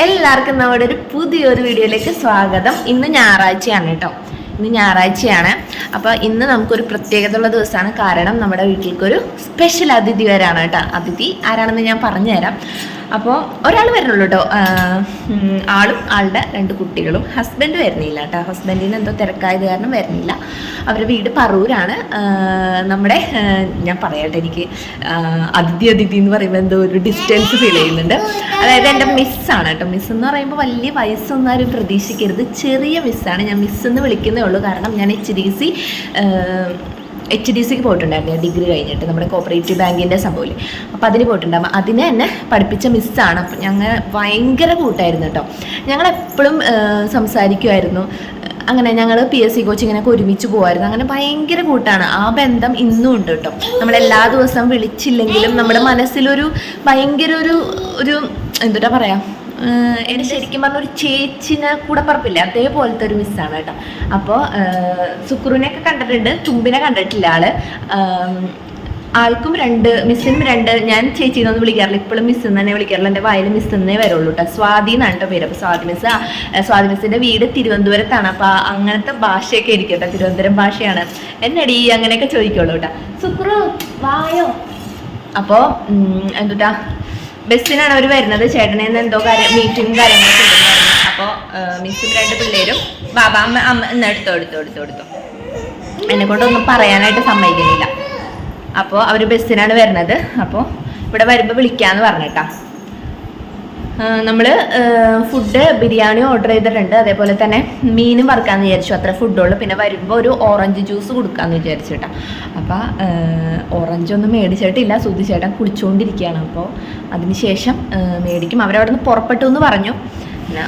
എല്ലാവർക്കും നമ്മുടെ ഒരു പുതിയൊരു വീഡിയോയിലേക്ക് സ്വാഗതം. ഇന്ന് ഞായറാഴ്ചയാണ് കേട്ടോ. ഇന്ന് ഞായറാഴ്ചയാണ്. അപ്പോൾ ഇന്ന് നമുക്കൊരു പ്രത്യേകതയുള്ള ദിവസമാണ്. കാരണം നമ്മുടെ വീട്ടിലേക്കൊരു സ്പെഷ്യൽ അതിഥി വരാണ് കേട്ടോ. അതിഥി ആരാണെന്ന് ഞാൻ പറഞ്ഞുതരാം. അപ്പോൾ ഒരാൾ വരുന്നുള്ളൂ കേട്ടോ. ആളും ആളുടെ 2 കുട്ടികളും. ഹസ്ബൻഡ് വരുന്നില്ല കേട്ടോ. ഹസ്ബൻഡിന് എന്തോ തിരക്കായത് കാരണം വരുന്നില്ല. അവരുടെ വീട് പറൂരാണ്. നമ്മുടെ ഞാൻ പറയട്ടെ, എനിക്ക് അതിഥി എന്ന് പറയുമ്പോൾ എന്തോ ഒരു ഡിസ്റ്റൻസ് ഫീൽ ചെയ്യുന്നുണ്ട്. അതായത് എൻ്റെ മിസ്സാണ് കേട്ടോ. മിസ് എന്ന് പറയുമ്പോൾ വലിയ വയസ്സൊന്നും ആരും പ്രതീക്ഷിക്കരുത്. ചെറിയ മിസ്സാണ്. ഞാൻ മിസ്സെന്ന് വിളിക്കുന്നേ ഉള്ളൂ. കാരണം ഞാൻ HDCക്ക് പോയിട്ടുണ്ടായിരുന്നു ഡിഗ്രി കഴിഞ്ഞിട്ട്, നമ്മുടെ കോപ്പറേറ്റീവ് ബാങ്കിൻ്റെ സംഭവമില്ലേ. അപ്പോൾ അതിന് പോയിട്ടുണ്ടാകും. അതിനെ എന്നെ പഠിപ്പിച്ച മിസ്സാണ്. അപ്പം ഞങ്ങൾ ഭയങ്കര കൂട്ടായിരുന്നു കേട്ടോ. ഞങ്ങളെപ്പോഴും സംസാരിക്കുമായിരുന്നു. അങ്ങനെ ഞങ്ങൾ PSC കോച്ചിങ്ങിനൊക്കെ ഒരുമിച്ച് പോകുമായിരുന്നു. അങ്ങനെ ഭയങ്കര കൂട്ടാണ്. ആ ബന്ധം ഇന്നും ഉണ്ട് കേട്ടോ. നമ്മളെല്ലാ ദിവസവും വിളിച്ചില്ലെങ്കിലും നമ്മുടെ മനസ്സിലൊരു ഭയങ്കര ഒരു എന്താ പറയാ, എന്നെ ശരിക്കും പറഞ്ഞൊരു ചേച്ചിനെ കൂടെ പറപ്പില്ല, അതേപോലത്തെ ഒരു മിസ്സാണ് കേട്ടോ. അപ്പോൾ സുക്രുവിനെയൊക്കെ കണ്ടിട്ടുണ്ട്, തുമ്പിനെ കണ്ടിട്ടില്ല ആൾക്കും മിസ്സിനും 2 ഞാൻ ചേച്ചിന്നൊന്നും വിളിക്കാറില്ല. ഇപ്പോഴും മിസ് എന്ന് തന്നെ വിളിക്കാറില്ല. എൻ്റെ വായിൽ മിസ് എന്നേ വരുള്ളൂ കേട്ടോ. സ്വാതി എന്നാണ് കേട്ടോ പേര്. അപ്പോൾ സ്വാതി മിസ്സിൻ്റെ വീട് തിരുവനന്തപുരത്താണ്. അപ്പോൾ അങ്ങനത്തെ ഭാഷയൊക്കെ ആയിരിക്കും കേട്ടോ. തിരുവനന്തപുരം ഭാഷയാണ്. എന്നടി അങ്ങനെയൊക്കെ ചോദിക്കുള്ളൂ കേട്ടോ. സുക്രു വായോ. അപ്പോൾ എന്തുട്ടാ, ബസ്സിനാണ് അവർ വരുന്നത്. ചേട്ടനെ എന്തോ മീറ്റിംഗ് കാര്യങ്ങളൊക്കെ ഉണ്ടെന്നായിരുന്നു. അപ്പോൾ മിസ്സും 2 പിള്ളേരും ബാബ അമ്മ എന്ന് എടുത്തോ എന്നെ കൊണ്ടൊന്നും പറയാനായിട്ട് സമ്മതിക്കുന്നില്ല. അപ്പോൾ അവർ ബസ്സിനാണ് വരുന്നത്. അപ്പോൾ ഇവിടെ വരുമ്പോൾ വിളിക്കാമെന്ന് പറഞ്ഞിട്ടാ. നമ്മൾ ഫുഡ് ബിരിയാണി ഓർഡർ ചെയ്തിട്ടുണ്ട്. അതേപോലെ തന്നെ മീനും വറുക്കാമെന്ന് വിചാരിച്ചു. അത്ര ഫുഡുള്ളൂ. പിന്നെ വരുമ്പോൾ ഒരു ഓറഞ്ച് ജ്യൂസ് കൊടുക്കാമെന്ന് വിചാരിച്ചിട്ടാ. അപ്പോൾ ഓറഞ്ചൊന്നും മേടിച്ചിട്ടില്ല. സുധി ചേട്ടൻ കുടിച്ചുകൊണ്ടിരിക്കുകയാണ്. അപ്പോൾ അതിന് ശേഷം മേടിക്കും. അവരവിടെ നിന്ന് പുറപ്പെട്ടു എന്ന് പറഞ്ഞു. പിന്നെ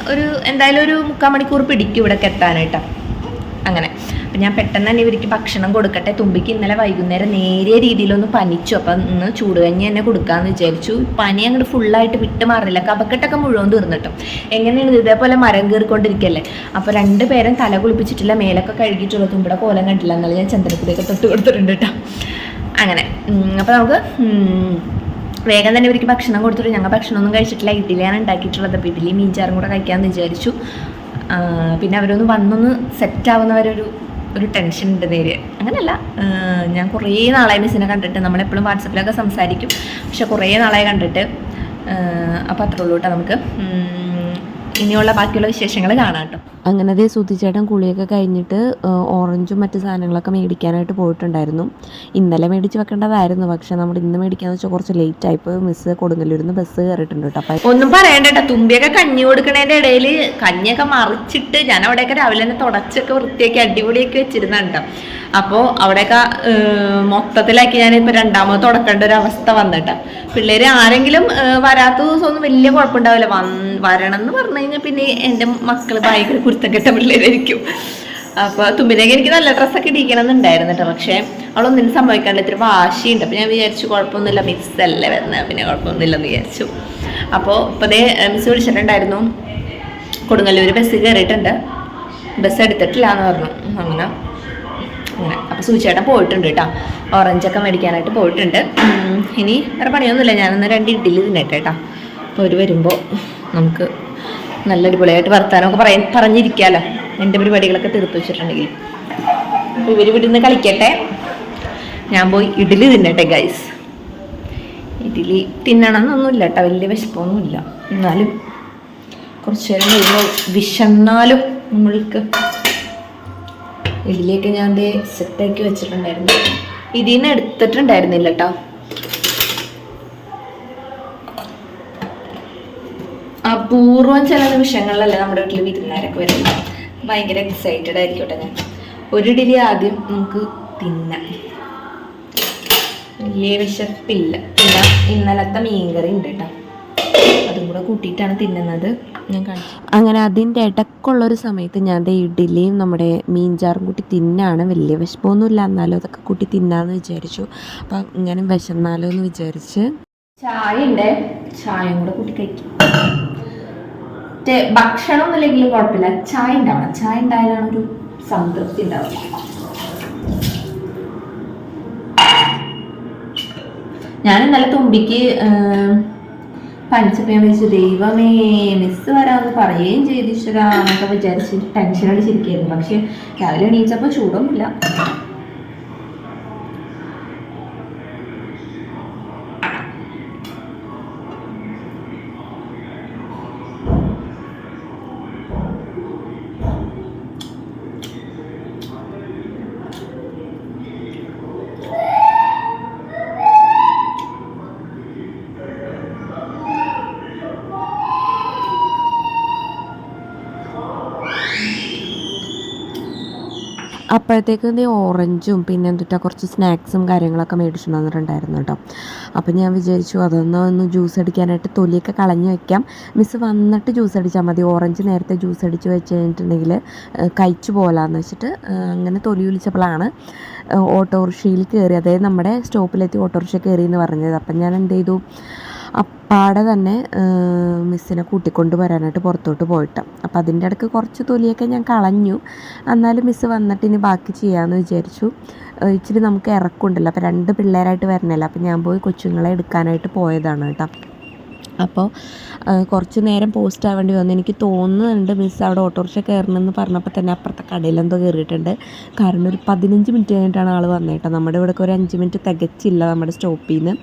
എന്തായാലും ഒരു 3/4 മണിക്കൂർ പിടിക്കും ഇവിടേക്ക് എത്താനായിട്ടാണ്. അങ്ങനെ അപ്പം ഞാൻ പെട്ടെന്ന് തന്നെ ഇവർക്ക് ഭക്ഷണം കൊടുക്കട്ടെ. തുമ്പിക്ക് ഇന്നലെ വൈകുന്നേരം നേരിയ രീതിയിലൊന്ന് പനിച്ചു. അപ്പം ഇന്ന് ചൂടുകഞ്ഞി തന്നെ കൊടുക്കാമെന്ന് വിചാരിച്ചു. പനി അങ്ങോട്ട് ഫുള്ളായിട്ട് വിട്ട് മാറില്ല. കഫക്കെട്ടൊക്കെ മുഴുവൻ തീർന്നിട്ടും. എങ്ങനെയാണ് ഇതേപോലെ മരം കയറിക്കൊണ്ടിരിക്കുകയല്ലേ. അപ്പോൾ 2 പേരും തല കുളിപ്പിച്ചിട്ടില്ല, മേലൊക്കെ കഴുകിയിട്ടുള്ള. തുമ്പിടെ കോലം കണ്ടില്ല. എന്നാലും ഞാൻ ചന്ദ്രക്കുടിയൊക്കെ തൊട്ട് കൊടുത്തിട്ടുണ്ട് കേട്ടോ. അങ്ങനെ അപ്പോൾ നമുക്ക് വേഗം തന്നെ ഇവർക്ക് ഭക്ഷണം കൊടുത്തിട്ട്, ഞങ്ങൾ ഭക്ഷണമൊന്നും കഴിച്ചിട്ടില്ല. ഇഡ്ഡലിയാണ് ഉണ്ടാക്കിയിട്ടുള്ളത്. അപ്പോൾ ഇഡ്ഡലി മീൻചാറും കൂടെ കഴിക്കാമെന്ന് വിചാരിച്ചു. പിന്നെ അവരൊന്ന് വന്നൊന്ന് സെറ്റാവുന്നവരൊരു ടെൻഷൻ ഉണ്ട് നേരെ. അങ്ങനെയല്ല, ഞാൻ കുറേ നാളായി മിസ്സിനെ കണ്ടിട്ട്. നമ്മളെപ്പോഴും വാട്സപ്പിലൊക്കെ സംസാരിക്കും. പക്ഷെ കുറേ നാളായി കണ്ടിട്ട്. അപ്പോൾ അത്രേ ഉള്ളൂ കേട്ടോ. നമുക്ക് ഇനിയുള്ള ബാക്കിയുള്ള വിശേഷങ്ങൾ കാണാം കേട്ടോ. അങ്ങനെ അതേ സുധിച്ചേട്ടൻ കുളിയൊക്കെ കഴിഞ്ഞിട്ട് ഓറഞ്ചും മറ്റു സാധനങ്ങളൊക്കെ മേടിക്കാനായിട്ട് പോയിട്ടുണ്ടായിരുന്നു. ഇന്നലെ മേടിച്ച് വെക്കേണ്ടതായിരുന്നു. പക്ഷെ നമ്മൾ ഇന്ന് മേടിക്കാന്ന് വെച്ചാൽ കുറച്ച് ലേറ്റ് ആയിപ്പോൾ. മിസ് കൊടുങ്ങല്ലൂരിന്ന് ബസ് കയറിയിട്ടുണ്ട് കേട്ടോ. അപ്പം ഒന്നും പറയണ്ട കേട്ടോ. തുമ്പിയൊക്കെ കഞ്ഞി കൊടുക്കണതിൻ്റെ ഇടയിൽ കഞ്ഞിയൊക്കെ മറിച്ചിട്ട് ഞാൻ അവിടെയൊക്കെ രാവിലെ തന്നെ തുടച്ചൊക്കെ വൃത്തിയാക്കി അടിപൊളിയൊക്കെ വെച്ചിരുന്നുണ്ടോ. അപ്പോൾ അവിടെയൊക്കെ മൊത്തത്തിലാക്കി ഞാനിപ്പോൾ 2ാമത് തുടക്കേണ്ട ഒരു അവസ്ഥ വന്നിട്ട്. പിള്ളേർ ആരെങ്കിലും വരാത്ത ദിവസമൊന്നും വലിയ കുഴപ്പമുണ്ടാവില്ല. വരണം എന്ന് പറഞ്ഞു കഴിഞ്ഞാൽ പിന്നെ എൻ്റെ മക്കൾ ഭയങ്കര കുരുത്തക്കെട്ട പിള്ളേരായിരിക്കും. അപ്പോൾ തുമ്പിനൊക്കെ എനിക്ക് നല്ല ഡ്രസ്സൊക്കെ ഇടിക്കണം എന്നുണ്ടായിരുന്നു കേട്ടോ. പക്ഷേ അവളൊന്നിനും സംഭവിക്കാണ്ട് ഇത്തിരി വാശിയുണ്ട്. അപ്പോൾ ഞാൻ വിചാരിച്ചു കുഴപ്പമൊന്നുമില്ല, മിസ്സല്ലേ വരുന്നത്, പിന്നെ കുഴപ്പമൊന്നുമില്ലെന്ന് വിചാരിച്ചു. അപ്പോൾ ഇപ്പോൾ അതേ മിസ് വിളിച്ചിട്ടുണ്ടായിരുന്നു. കൊടുങ്ങല്ലൂർ ബസ് കയറിയിട്ടുണ്ട്, ബസ് എടുത്തിട്ടില്ല എന്ന് പറഞ്ഞു. അങ്ങനെ അപ്പോൾ സൂചിച്ചേട്ടൻ പോയിട്ടുണ്ട് കേട്ടോ. ഓറഞ്ചൊക്കെ മേടിക്കാനായിട്ട് പോയിട്ടുണ്ട്. ഇനി വേറെ പണിയൊന്നുമില്ല. ഞാനൊന്ന് 2 ഇഡ്ഡലി തിന്നട്ടെ കേട്ടോ. അപ്പോൾ അവർ വരുമ്പോൾ നമുക്ക് നല്ല അടിപൊളിയായിട്ട് വർത്താനമൊക്കെ പറഞ്ഞിരിക്കാമല്ലോ. എൻ്റെ പരിപാടികളൊക്കെ തീർത്ത് വെച്ചിട്ടുണ്ടെങ്കിൽ. അപ്പോൾ ഇവർ ഇവിടെ നിന്ന് കളിക്കട്ടെ, ഞാൻ പോയി ഇഡ്ഡലി തിന്നട്ടെ ഗൈസ്. ഇഡ്ഡലി തിന്നണമെന്നൊന്നുമില്ല കേട്ടോ, വലിയ വിശപ്പൊന്നുമില്ല. എന്നാലും കുറച്ച് നേരം കഴിയുമ്പോൾ വിശന്നാലും നമ്മൾക്ക് ഇഡ്ഡലിയൊക്കെ ഞാൻ സെറ്റാക്കി വെച്ചിട്ടുണ്ടായിരുന്നു. ഇതിന്ന് എടുത്തിട്ടുണ്ടായിരുന്നില്ല കേട്ടോ. അപൂർവം ചില നിമിഷങ്ങളിലല്ലേ നമ്മുടെ വീട്ടിൽ വിരുന്നുകാരൊക്കെ വരുന്നത്. ഭയങ്കര എക്സൈറ്റഡ് ആയിരിക്കട്ടെ ഞാൻ. ഒരു ഇഡ്ഡലി ആദ്യം നമുക്ക് തിന്നാം. വലിയ വിശപ്പില്ല. പിന്നെ ഇന്നലത്തെ മീൻകറി ഉണ്ട് കേട്ടോ, അതും കൂടെ കൂട്ടിയിട്ടാണ് തിന്നുന്നത്. ഞാൻ കാണിച്ചു. അങ്ങനെ അതിൻ്റെ ഇടയ്ക്കുള്ളൊരു സമയത്ത് ഞാൻ ഇഡ്ഡലിയും നമ്മുടെ മീൻചാറും കൂട്ടി തിന്നാണ്. വലിയ വിശപ്പൊന്നുമില്ല, എന്നാലും അതൊക്കെ കൂട്ടി തിന്നാന്ന് വിചാരിച്ചു. അപ്പം ഇങ്ങനെ വിശന്നാലോ എന്ന് വിചാരിച്ച് ചായ ഉണ്ട്, ചായയും കൂടെ കൂട്ടി കഴിക്കും. ഭക്ഷണം ഒന്നുമില്ലെങ്കിലും കുഴപ്പമില്ല, ചായ ഉണ്ടാവണം. ചായ ഉണ്ടായാലാണ് ഒരു സംതൃപ്തി ഉണ്ടാവുക. ഞാൻ ഇന്നലെ തുമ്പിക്ക് കാണിച്ചപ്പോൾ ഞാൻ വിളിച്ചു, ദൈവമേ മിസ് വരാമെന്ന് പറയുകയും ചെയ്തു ഈശ്വര എന്നൊക്കെ വിചാരിച്ച് ടെൻഷൻ അടിച്ചിരിക്കുകയായിരുന്നു. പക്ഷെ രാവിലെ എണീച്ചപ്പോൾ ചൂടൊന്നുമില്ല. അപ്പോഴത്തേക്കും ഈ ഓറഞ്ചും പിന്നെ എന്തിട്ടാ കുറച്ച് സ്നാക്സും കാര്യങ്ങളൊക്കെ മേടിച്ചു തന്നിട്ടുണ്ടായിരുന്നു കേട്ടോ. അപ്പം ഞാൻ വിചാരിച്ചു അതൊന്ന് ജ്യൂസ് അടിക്കാനായിട്ട് തൊലിയൊക്കെ കളഞ്ഞ് വെക്കാം, മിസ് വന്നിട്ട് ജ്യൂസ് അടിച്ചാൽ മതി, ഓറഞ്ച് നേരത്തെ ജ്യൂസ് അടിച്ച് വെച്ച് കഴിഞ്ഞിട്ടുണ്ടെങ്കിൽ കഴിച്ചു പോലാന്ന് വെച്ചിട്ട് അങ്ങനെ തൊലി വിളിച്ചപ്പോഴാണ് ഓട്ടോറിക്ഷയിൽ കയറി, അതായത് നമ്മുടെ സ്റ്റോപ്പിലെത്തി ഓട്ടോറിക്ഷ കയറി എന്ന് പറഞ്ഞത്. അപ്പം ഞാൻ എന്ത് ചെയ്തു, അപ്പാടെ തന്നെ മിസ്സിനെ കൂട്ടിക്കൊണ്ട് വരാനായിട്ട് പുറത്തോട്ട് പോയിട്ട്. അപ്പോൾ അതിൻ്റെ ഇടയ്ക്ക് കുറച്ച് തൊലിയൊക്കെ ഞാൻ കളഞ്ഞു. എന്നാലും മിസ്സ് വന്നിട്ട് ഇനി ബാക്കി ചെയ്യാമെന്ന് വിചാരിച്ചു. ഇച്ചിരി നമുക്ക് ഇറക്കമുണ്ടല്ലോ, അപ്പോൾ 2 പിള്ളേരായിട്ട് വരണമല്ലോ, അപ്പോൾ ഞാൻ പോയി കൊച്ചുങ്ങളെ എടുക്കാനായിട്ട് പോയതാണ് കേട്ടോ. അപ്പോൾ കുറച്ച് നേരം പോസ്റ്റ് ആവേണ്ടി വന്നു. എനിക്ക് തോന്നുന്നുണ്ട് മിസ് അവിടെ ഓട്ടോറിക്ഷ കയറണമെന്ന് പറഞ്ഞപ്പോൾ തന്നെ അപ്പുറത്തെ കടയിലെന്തോ കയറിയിട്ടുണ്ട്. കാരണം ഒരു 15 മിനിറ്റ് കഴിഞ്ഞിട്ടാണ് ആൾ വന്നേട്ടോ. നമ്മുടെ ഇവിടെയൊക്കെ ഒരു 5 മിനിറ്റ് തികച്ചില്ല നമ്മുടെ സ്റ്റോപ്പിൽ നിന്ന്.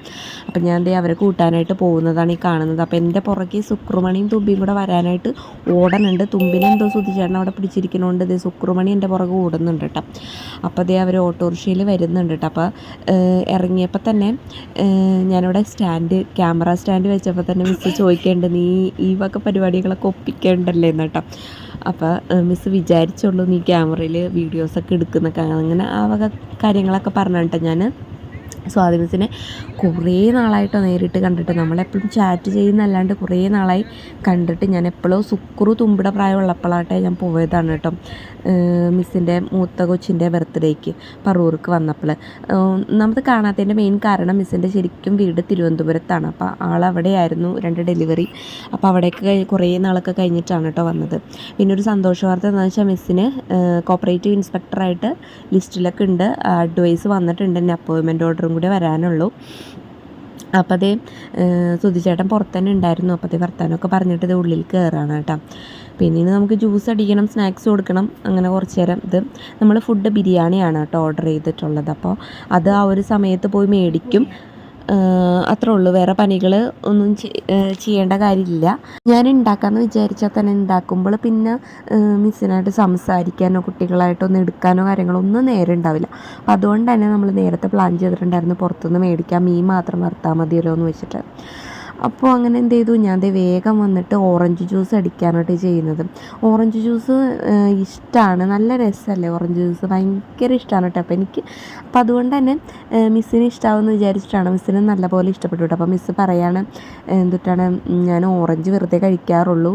അപ്പം ഞാൻ ദേ അവരെ കൂട്ടാനായിട്ട് പോകുന്നതാണ് ഈ കാണുന്നത്. അപ്പോൾ എൻ്റെ പുറകെ സുക്രുമണിയും തുമ്പിയും കൂടെ വരാനായിട്ട് ഓടണുണ്ട്. തുമ്പിനെന്തോ സുധിച്ചേട്ടൻ അവിടെ പിടിച്ചിരിക്കണോണ്ട് ദേ സുക്രുമണി എൻ്റെ പുറകെ ഓടുന്നുണ്ട് കേട്ടോ. അപ്പോൾ ദേ അവർ ഓട്ടോറിക്ഷയിൽ വരുന്നുണ്ട് കേട്ടോ. അപ്പോൾ ഇറങ്ങിയപ്പോൾ തന്നെ ഞാനിവിടെ ക്യാമറ സ്റ്റാൻഡ് വെച്ചപ്പോൾ തന്നെ മിസ്സ് ചോദിക്കേണ്ടത്, നീ ഈ വക പരിപാടികളൊക്കെ ഒപ്പിക്കേണ്ടല്ലേ എന്ന് കേട്ടോ. അപ്പോൾ മിസ്സ് വിചാരിച്ചുള്ളൂ നീ ക്യാമറയിൽ വീഡിയോസൊക്കെ എടുക്കുന്നൊക്കെ, അങ്ങനെ ആ വക കാര്യങ്ങളൊക്കെ പറഞ്ഞിട്ട് ഞാൻ സ്വാതി മിസ്സിനെ കുറേ നാളായിട്ടോ നേരിട്ട് കണ്ടിട്ട്. നമ്മളെപ്പോഴും ചാറ്റ് ചെയ്യുന്നല്ലാണ്ട് കുറേ നാളായി കണ്ടിട്ട്. ഞാൻ എപ്പോഴോ സുക്രു തുമ്പിടെ പ്രായമുള്ളപ്പോഴാട്ടെ ഞാൻ പോയതാണ് കേട്ടോ, മിസ്സിൻ്റെ മൂത്ത കൊച്ചിൻ്റെ ബർത്ത്ഡേക്ക് പറൂർക്ക് വന്നപ്പോൾ. നമ്മൾ കാണാത്തതിൻ്റെ മെയിൻ കാരണം മിസ്സിൻ്റെ ശരിക്കും വീട് തിരുവനന്തപുരത്താണ്. അപ്പോൾ ആളവിടെയായിരുന്നു 2 ഡെലിവറി. അപ്പോൾ അവിടേക്ക് കുറേ നാളൊക്കെ കഴിഞ്ഞിട്ടാണ് കേട്ടോ വന്നത്. പിന്നെ ഒരു സന്തോഷ വാർത്ത എന്താണെന്ന് വെച്ചാൽ മിസ്സിന് കോപ്പറേറ്റീവ് ഇൻസ്പെക്ടറായിട്ട് ലിസ്റ്റിലൊക്കെ ഉണ്ട്, അഡ്വൈസ് വന്നിട്ടുണ്ട്, എൻ്റെ അപ്പോയിൻമെൻറ്റ് ഓർഡറും കൂടെ വരാനുള്ളൂ. അപ്പോൾ അതേ സുധിച്ചേട്ടൻ പുറത്ത് തന്നെ ഉണ്ടായിരുന്നു. അപ്പോൾ അതേ വർത്താനമൊക്കെ പറഞ്ഞിട്ട് ഇത് ഉള്ളിൽ കയറാണ് കേട്ടോ. പിന്നെ ഇനി നമുക്ക് ജ്യൂസ് അടിക്കണം, സ്നാക്സ് കൊടുക്കണം, അങ്ങനെ കുറച്ച് നേരം. ഇത് നമ്മൾ ഫുഡ് ബിരിയാണിയാണ് കേട്ടോ ഓർഡർ ചെയ്തിട്ടുള്ളത്. അപ്പോൾ അത് ആ ഒരു സമയത്ത് പോയി മേടിക്കും, അത്രേ ഉള്ളൂ. വേറെ പണികൾ ഒന്നും ചെയ്യേണ്ട കാര്യമില്ല. ഞാൻ ഉണ്ടാക്കാമെന്ന് വിചാരിച്ചാൽ തന്നെ ഉണ്ടാക്കുമ്പോൾ പിന്നെ മിസ്സിനായിട്ട് സംസാരിക്കാനോ കുട്ടികളായിട്ടൊന്നും എടുക്കാനോ കാര്യങ്ങളോ ഒന്നും നേരം ഉണ്ടാവില്ല. അപ്പോൾ അതുകൊണ്ട് തന്നെ നമ്മൾ നേരത്തെ പ്ലാൻ ചെയ്തിട്ടുണ്ടായിരുന്നു പുറത്തുനിന്ന് മേടിക്കാം, മീൻ മാത്രം വറുത്താൽ മതിയല്ലോ എന്ന് വെച്ചിട്ട്. അപ്പോൾ അങ്ങനെ എന്ത് ചെയ്തു, ഞാൻ വേഗം വന്നിട്ട് ഓറഞ്ച് ജ്യൂസ് അടിക്കാനായിട്ട് ചെയ്യുന്നത്. ഓറഞ്ച് ജ്യൂസ് ഇഷ്ടമാണ്, നല്ല രസമല്ലേ ഓറഞ്ച് ജ്യൂസ്, ഭയങ്കര ഇഷ്ടമാണ് കേട്ടോ. അപ്പോൾ എനിക്ക് അപ്പോൾ അതുകൊണ്ട് തന്നെ മിസ്സിന് ഇഷ്ടമാവുമെന്ന് വിചാരിച്ചിട്ടാണ്. മിസ്സിന് നല്ലപോലെ ഇഷ്ടപ്പെട്ടു കേട്ടോ. അപ്പോൾ മിസ്സ് പറയാണ് എന്തിട്ടാണ്, ഞാൻ ഓറഞ്ച് വെറുതെ കഴിക്കാറുള്ളൂ,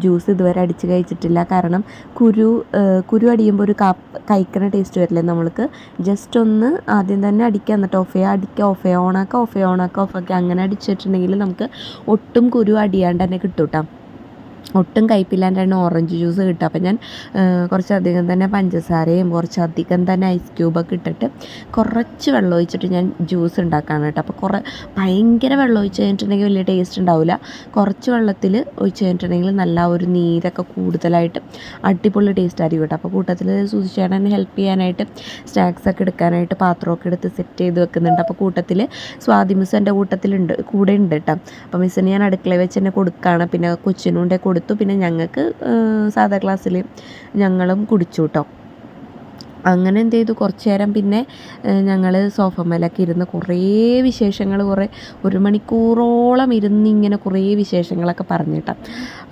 ജ്യൂസ് ഇതുവരെ അടിച്ച് കഴിച്ചിട്ടില്ല. കാരണം കുരു അടിയുമ്പോൾ ഒരു കഴിക്കുന്ന ടേസ്റ്റ് വരില്ലേ നമ്മൾക്ക്. ജസ്റ്റ് ഒന്ന് ആദ്യം തന്നെ അടിക്കുക, എന്നിട്ട് ഓഫ് ചെയ്യുക, ഓഫ് അങ്ങനെ അടിച്ചിട്ടുണ്ടെങ്കിൽ നമുക്ക് ഒട്ടും കുരു അടിയാണ്ട് തന്നെ കിട്ടും കേട്ടോ. ഒട്ടും കയ്പില്ലാണ്ട് തന്നെ ഓറഞ്ച് ജ്യൂസ് കിട്ടും. അപ്പം ഞാൻ കുറച്ചധികം തന്നെ പഞ്ചസാരയും കുറച്ചധികം തന്നെ ഐസ് ക്യൂബൊക്കെ ഇട്ടിട്ട് കുറച്ച് വെള്ളം ഒഴിച്ചിട്ട് ഞാൻ ജ്യൂസ് ഉണ്ടാക്കുകയാണ് കേട്ടോ. അപ്പോൾ ഭയങ്കര വെള്ളം ഒഴിച്ച് കഴിഞ്ഞിട്ടുണ്ടെങ്കിൽ വലിയ ടേസ്റ്റ് ഉണ്ടാവില്ല. കുറച്ച് വെള്ളത്തിൽ ഒഴിച്ച് കഴിഞ്ഞിട്ടുണ്ടെങ്കിൽ നല്ല ഒരു നീരൊക്കെ കൂടുതലായിട്ട് അടിപൊളി ടേസ്റ്റ് ആയിരിക്കും കേട്ടോ. അപ്പോൾ കൂട്ടത്തിൽ സുധിച്ചേട്ടൻ ഹെൽപ്പ് ചെയ്യാനായിട്ട് സ്നാക്സൊക്കെ എടുക്കാനായിട്ട് പാത്രമൊക്കെ എടുത്ത് സെറ്റ് ചെയ്ത് വെക്കുന്നുണ്ട്. അപ്പോൾ കൂട്ടത്തിൽ സ്വാതി മിസ് എൻ്റെ കൂടെ ഉണ്ട് കേട്ടോ. അപ്പോൾ മിസ്സിന് ഞാൻ അടുക്കളയിൽ വെച്ച് തന്നെ കൊടുക്കുകയാണ്. പിന്നെ കൊച്ചിനുണ്ടേ കൊടുത്തു. പിന്നെ ഞങ്ങൾക്ക് സാധാ ക്ലാസ്സിൽ ഞങ്ങളും കുടിച്ചു കേട്ടോ. അങ്ങനെ എന്ത് ചെയ്തു, കുറച്ച് നേരം പിന്നെ ഞങ്ങൾ സോഫമേലൊക്കെ ഇരുന്ന് കുറേ വിശേഷങ്ങൾ, 1 മണിക്കൂറോളം ഇരുന്ന് ഇങ്ങനെ കുറേ വിശേഷങ്ങളൊക്കെ പറഞ്ഞിട്ടാണ്.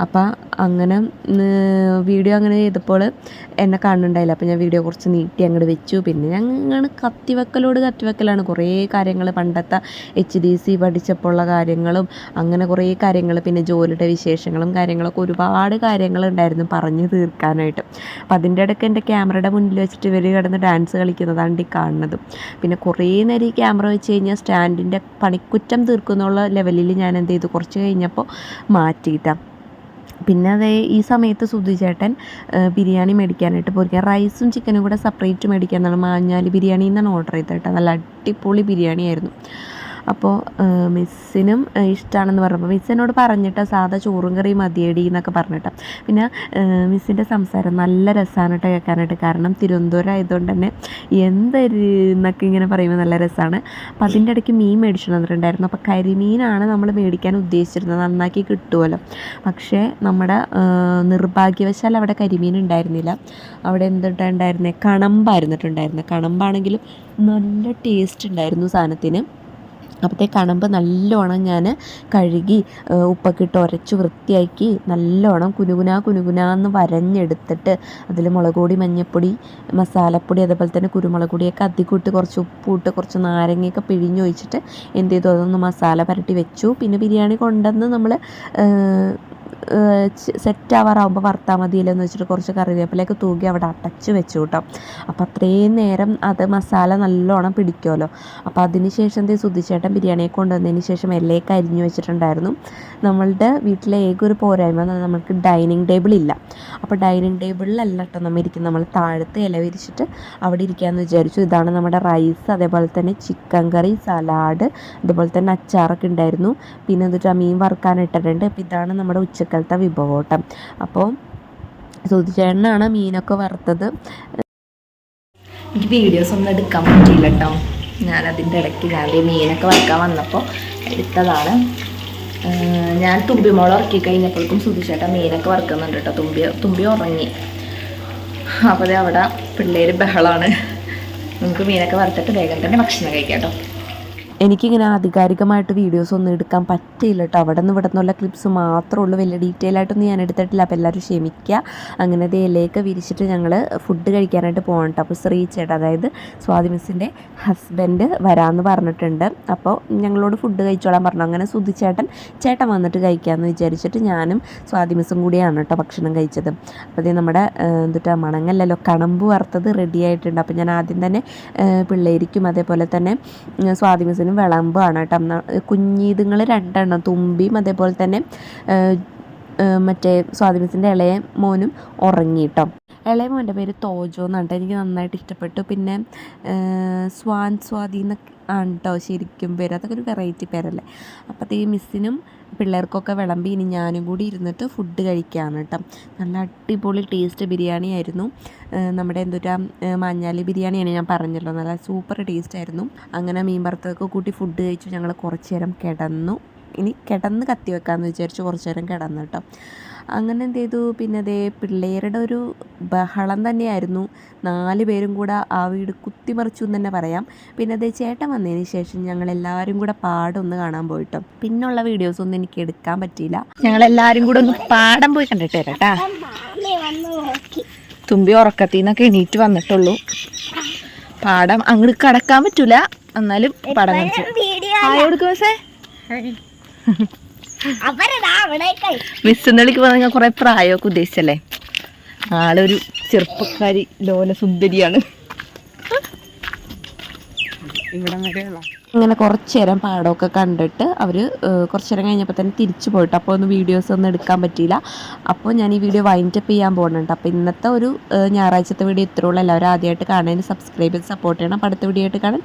അപ്പം അങ്ങനെ വീഡിയോ അങ്ങനെ ചെയ്തപ്പോൾ എന്നെ കാണുന്നുണ്ടായില്ല. അപ്പോൾ ഞാൻ വീഡിയോ കുറച്ച് നീട്ടി അങ്ങോട്ട് വെച്ചു. പിന്നെ ഞങ്ങൾ കത്തിവെക്കലാണ് കുറേ കാര്യങ്ങൾ, പണ്ടത്തെ HDC പഠിച്ചപ്പോൾ ഉള്ള കാര്യങ്ങളും അങ്ങനെ കുറേ കാര്യങ്ങൾ, പിന്നെ ജോലിയുടെ വിശേഷങ്ങളും കാര്യങ്ങളൊക്കെ ഒരുപാട് കാര്യങ്ങളുണ്ടായിരുന്നു പറഞ്ഞു തീർക്കാനായിട്ട്. അപ്പം അതിൻ്റെ ഇടയ്ക്ക് എൻ്റെ ക്യാമറയുടെ മുന്നിൽ വെച്ചിട്ട് കിടന്ന് ഡാൻസ് കളിക്കുന്നതാണ് ഈ കാണുന്നത്. പിന്നെ കുറേ നേരം ഈ ക്യാമറ വെച്ച് കഴിഞ്ഞാൽ സ്റ്റാൻഡിൻ്റെ പണിക്കുറ്റം തീർക്കുന്നുള്ള ലെവലിൽ ഞാൻ എന്ത് ചെയ്തു, കുറച്ച് കഴിഞ്ഞപ്പോൾ മാറ്റിയിട്ടാണ്. പിന്നെ അതേ ഈ സമയത്ത് സുധിച്ചേട്ടൻ ബിരിയാണി മേടിക്കാനായിട്ട് പോയിരിക്കുക. റൈസും ചിക്കനും കൂടെ സെപ്പറേറ്റ് മേടിക്കാമെന്നാണ്, മാഞ്ഞാലി ബിരിയാണി എന്നാണ് ഓർഡർ ചെയ്തത് കേട്ടോ. നല്ല അടിപൊളി ബിരിയാണി ആയിരുന്നു. അപ്പോൾ മിസ്സിനും ഇഷ്ടമാണെന്ന് പറഞ്ഞപ്പോൾ മിസ് എന്നോട് പറഞ്ഞിട്ട് സാധാ ചോറും കറിയും മതിയടി എന്നൊക്കെ പറഞ്ഞിട്ട്. പിന്നെ മിസ്സിൻ്റെ സംസാരം നല്ല രസമാണ് കേട്ടോ കേൾക്കാനായിട്ട്. കാരണം തിരുവനന്തപുരം ആയതുകൊണ്ട് തന്നെ എന്തൊരു എന്നൊക്കെ ഇങ്ങനെ പറയുമ്പോൾ നല്ല രസമാണ്. അപ്പോൾ അതിൻ്റെ ഇടയ്ക്ക് മീൻ മേടിച്ചു തന്നിട്ടുണ്ടായിരുന്നു. അപ്പോൾ കരിമീനാണ് നമ്മൾ മേടിക്കാൻ ഉദ്ദേശിച്ചിരുന്നത്, നന്നാക്കി കിട്ടുമല്ലോ. പക്ഷേ നമ്മുടെ നിർഭാഗ്യവശാൽ അവിടെ കരിമീൻ ഉണ്ടായിരുന്നില്ല. അവിടെ എന്തുണ്ടായിരുന്നേ, കണമ്പായിരുന്നിട്ടുണ്ടായിരുന്നത്. കണമ്പാണെങ്കിലും നല്ല ടേസ്റ്റ് ഉണ്ടായിരുന്നു സാധനത്തിന്. അപ്പോഴത്തെ കണമ്പ് നല്ലോണം ഞാൻ കഴുകി ഉപ്പൊക്കെ ഇട്ട് ഉരച്ച് വൃത്തിയാക്കി നല്ലോണം കുനുകുനാന്ന് വരഞ്ഞെടുത്തിട്ട് അതിൽ മുളക് പൊടി, മഞ്ഞൾപ്പൊടി, മസാലപ്പൊടി, അതേപോലെ തന്നെ കുരുമുളക് പൊടിയൊക്കെ അധികം ഇട്ട് കുറച്ച് ഉപ്പിട്ട് കുറച്ച് നാരങ്ങയൊക്കെ പിഴിഞ്ഞൊഴിച്ചിട്ട് എന്ത് ചെയ്തു, അതൊന്ന് മസാല പുരട്ടി വെച്ചു. പിന്നെ ബിരിയാണി കൊണ്ടുവന്ന് നമ്മൾ സെറ്റാവാറാകുമ്പോൾ വറുത്താൽ മതിയല്ലോ എന്ന് വെച്ചിട്ട് കുറച്ച് കറിവേപ്പിലയൊക്കെ തൂക്കി അവിടെ അടച്ച് വെച്ചു കേട്ടോ. അപ്പോൾ അത്രയും നേരം അത് മസാല നല്ലോണം പിടിക്കുമല്ലോ. അപ്പോൾ അതിന് ശേഷം എന്ത് സുധിച്ചേട്ടൻ ബിരിയാണിയെ കൊണ്ടുവന്നതിന് ശേഷം എല്ലയൊക്കെ അരിഞ്ഞു വെച്ചിട്ടുണ്ടായിരുന്നു. നമ്മളുടെ വീട്ടിലെ ഏക ഒരു പോരായ്മ നമുക്ക് ഡൈനിങ് ടേബിൾ ഇല്ല. അപ്പോൾ ഡൈനിങ് ടേബിളിലല്ല കേട്ടോ നമ്മൾ ഇരിക്കുന്നത്, നമ്മൾ താഴത്ത് ഇല വിരിച്ചിട്ട് അവിടെ ഇരിക്കാമെന്ന് വിചാരിച്ചു. ഇതാണ് നമ്മുടെ റൈസ്, അതേപോലെ തന്നെ ചിക്കൻ കറി, സലാഡ്, അതുപോലെ തന്നെ അച്ചാറൊക്കെ ഉണ്ടായിരുന്നു. പിന്നെ എന്നിട്ട് മീൻ വറുക്കാൻ ഇട്ടിട്ടുണ്ട്. അപ്പോൾ ഇതാണ് നമ്മുടെ ഉച്ചക്കലത്തെ വിഭവോട്ടം. അപ്പോൾ സുധിച്ചേട്ടനാണ് മീനൊക്കെ വറുത്തത്. എനിക്ക് വീഡിയോസ് ഒന്നും എടുക്കാൻ പറ്റിയില്ല കേട്ടോ. ഞാനതിൻ്റെ ഇടയ്ക്ക് ഞാൻ മീനൊക്കെ വറുക്കാൻ വന്നപ്പോൾ എടുത്തതാണ്. ഞാൻ തുമ്പിമോളം ഇറക്കി കഴിഞ്ഞപ്പോഴേക്കും സുധിച്ചേട്ടൻ മീനൊക്കെ വറുക്കുന്നുണ്ട് കേട്ടോ. തുമ്പി ഉറങ്ങി. അപ്പോൾ അത് അവിടെ പിള്ളേർ ബഹളമാണ്. നമുക്ക് മീനൊക്കെ വറുത്തിട്ട് വേഗം തന്നെ ഭക്ഷണം കഴിക്കാം കേട്ടോ. എനിക്കിങ്ങനെ ആധികാരികമായിട്ട് വീഡിയോസ് ഒന്നും എടുക്കാൻ പറ്റിയില്ല കേട്ടോ. അവിടെ നിന്ന് ഇവിടെ നിന്നുള്ള ക്ലിപ്സ് മാത്രമേ ഉള്ളൂ, വലിയ ഡീറ്റെയിൽ ആയിട്ടൊന്നും ഞാൻ എടുത്തിട്ടില്ല. അപ്പോൾ എല്ലാവരും ക്ഷമിക്കുക. അങ്ങനെ ഇലയൊക്കെ വിരിച്ചിട്ട് ഞങ്ങൾ ഫുഡ് കഴിക്കാനായിട്ട് പോകണം കേട്ടോ. അപ്പോൾ ശ്രീചേട്ടൻ, അതായത് സ്വാതി മിസ്സിൻ്റെ ഹസ്ബൻഡ് വരാമെന്ന് പറഞ്ഞിട്ടുണ്ട്. അപ്പോൾ ഞങ്ങളോട് ഫുഡ് കഴിച്ചോളാൻ പറഞ്ഞു. അങ്ങനെ ചേട്ടൻ വന്നിട്ട് കഴിക്കാമെന്ന് വിചാരിച്ചിട്ട് ഞാനും സ്വാതി മിസ്സും കൂടിയാണ് കേട്ടോ ഭക്ഷണം കഴിച്ചത്. അപ്പോൾ ഇത് നമ്മുടെ മണങ്ങല്ലല്ലോ, കണമ്പ് വറുത്തത് റെഡി ആയിട്ടുണ്ട്. അപ്പോൾ ഞാൻ ആദ്യം തന്നെ പിള്ളേരിക്കും അതേപോലെ തന്നെ സ്വാതി മിസ്സിനും വിളമ്പാണ് കേട്ടോ. കുഞ്ഞീതുങ്ങൾ 2 എണ്ണം, തുമ്പിയും അതേപോലെ തന്നെ മറ്റേ സ്വാതി മിസ്സിൻ്റെ ഇളയ മോനും ഉറങ്ങി കേട്ടോ. ഇളയ മോൻ്റെ പേര് തോജോ എന്നാണ് കേട്ടോ. എനിക്ക് നന്നായിട്ട് ഇഷ്ടപ്പെട്ടു. പിന്നെ സ്വാതി എന്നൊക്കെ ആണ് കേട്ടോ ശരിക്കും പേര്. അതൊക്കെ ഒരു വെറൈറ്റി പേരല്ലേ. അപ്പോൾ ഈ മിസ്സിനും പിള്ളേർക്കൊക്കെ വിളമ്പി ഇനി ഞാനും കൂടി ഇരുന്നിട്ട് ഫുഡ് കഴിക്കുകയാണ് കേട്ടോ. നല്ല അടിപൊളി ടേസ്റ്റ് ബിരിയാണി ആയിരുന്നു. നമ്മുടെ മാഞ്ഞാലി ബിരിയാണിയാണ് ഞാൻ പറഞ്ഞല്ലോ, നല്ല സൂപ്പർ ടേസ്റ്റ് ആയിരുന്നു. അങ്ങനെ മീൻ വറുത്തതൊക്കെ കൂട്ടി ഫുഡ് കഴിച്ചു. ഞങ്ങൾ കുറച്ച് നേരം കിടന്നു. ഇനി കിടന്ന് കത്തി വെക്കാമെന്ന് വിചാരിച്ചു കുറച്ച് നേരം കിടന്നു കേട്ടോ. അങ്ങനെ എന്ത് ചെയ്തു, പിന്നെ അതേ പിള്ളേരുടെ ഒരു ബഹളം തന്നെയായിരുന്നു. 4 പേരും കൂടെ ആ വീട് കുത്തിമറിച്ചു എന്ന് തന്നെ പറയാം. പിന്നെ അതേ ചേട്ടൻ വന്നതിന് ശേഷം ഞങ്ങളെല്ലാവരും കൂടെ പാടൊന്ന് കാണാൻ പോയിട്ടോ. പിന്നുള്ള വീഡിയോസൊന്നും എനിക്ക് എടുക്കാൻ പറ്റിയില്ല. ഞങ്ങളെല്ലാവരും കൂടെ ഒന്ന് പാടം പോയി കണ്ടിട്ട് വരാം കേട്ടാ. തുമ്പി ഉറക്കത്തിൽ നിന്നൊക്കെ എണീറ്റ് വന്നിട്ടുള്ളൂ. പാടം അങ്ങോട്ട് കടക്കാൻ പറ്റൂല, എന്നാലും പാടം കാണിച്ചു. ഹായ് കൊടുക്കും മിസ്സേ. മിസ് എന്ന് വിളിക്കുമ്പോൾ നിങ്ങൾ കുറെ പ്രായമൊക്കെ ഉദ്ദേശിച്ചല്ലേ. ആളൊരു ചെറുപ്പക്കാരി ലോല സുന്ദരിയാണ്. ഇങ്ങനെ കുറച്ച് നേരം പാടമൊക്കെ കണ്ടിട്ട് അവർ കുറച്ച് നേരം കഴിഞ്ഞപ്പോൾ തന്നെ തിരിച്ചു പോയിട്ട്. അപ്പോൾ ഒന്ന് വീഡിയോസ് ഒന്നും എടുക്കാൻ പറ്റിയില്ല. അപ്പോൾ ഞാൻ ഈ വീഡിയോ വൈൻഡപ്പ് ചെയ്യാൻ പോകുന്നുണ്ട്. അപ്പോൾ ഇന്നത്തെ ഒരു ഞായറാഴ്ചത്തെ വീഡിയോ ഇത്രയുള്ളൂ. എല്ലാവരും ആദ്യമായിട്ട് കാണാൻ സബ്സ്ക്രൈബ് ചെയ്ത് സപ്പോർട്ട് ചെയ്യണം. അപ്പോൾ അടുത്ത വീഡിയോ ആയിട്ട് കാണാം.